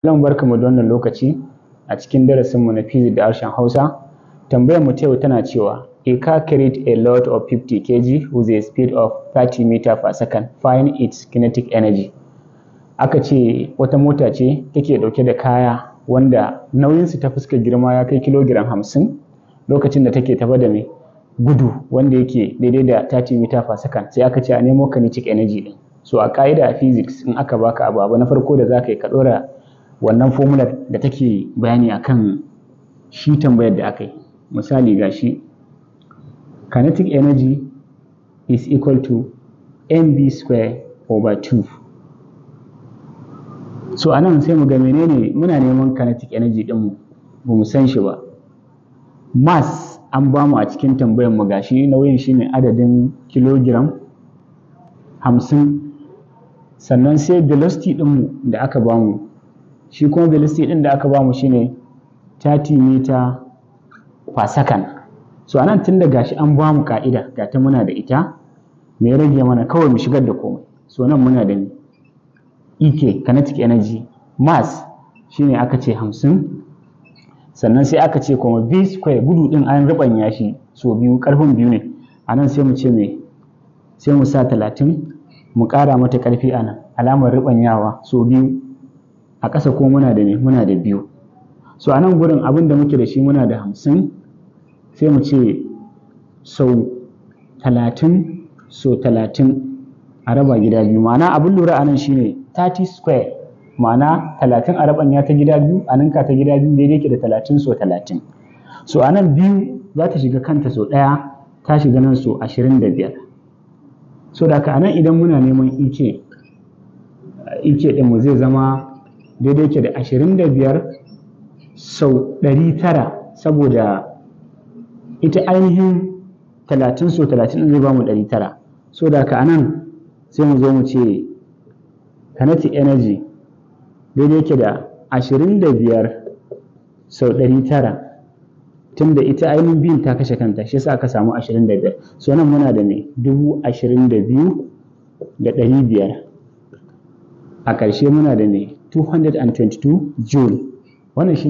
Zan barka mu da wannan lokaci a cikin darasinmu na physics da harshen Hausa. Tambayar mu ta yau tana cewa a car carried a load of 50 kg with a speed of 30 meter per second. Find its kinetic energy. Aka ce wata mota ce take dauke da kaya wanda nauyinsu ta fuskar girma ya kai kilogiram 50 lokacin da take tafa da mai gudu wanda yake daidai da 30 meter per second. Sai aka ce a nemo kinetic energy din. So a ka'ida a physics in aka baka abu na farko da zaka yi ka dora wannan formula da take bayani akan shi tambayar da aka yi. Misali gashi kinetic energy is equal to mv square over 2. So anan sai mu ga menene muna neman kinetic energy din ba mu san shi ba. Mass an bamu a cikin tambayar mu gashi nauyin shine adadin kilogiram 50, sannan sai velocity din mu da aka bamu shi kuma velocity din da aka bamu shine 30 meter per second. So anan tun da gashi an bamu ka'ida ga ta muna da ita, me ya rage mana kawai mu shigar da komai. So nan muna da EK kinetic energy, mass shine aka ce 50, sannan sai aka ce kuma v square gudu din an rubanya shi so biyu, karfin biyu ne. Anan sai mu ce me, sai mu sa 30 mu kara mata karfi anan alamar rubanyawa so biyu. A ƙasa ko muna da me, muna da 2. So a nan gurin abin da muke da shi muna da 50, sai mu ce sau 30 so 30 a raba gida biyu. Ma'ana abin lura a nan shine 30 square, ma'ana 30 a rabanya ta gida biyu a ninka ta gida biyu daidai ke da 30 so 30. So a nan biyu za ta shiga kanta so ɗaya, ta shiga nan so 25. So da haka a nan idan muna neman EK ɗinmu zai zama daidai ke da 25 sau 900, saboda ita ainihin 30 so 30 zai ba mu 900. So da haka anan sai mu zo mu ce kinetic energy daidai ke da 25 sau 900, tunda ita ainihin biyun ta kashe kanta shi yasa aka samu 25. So nan muna da me 22,500, a ƙarshe muna da me 222 joule. Wannan shine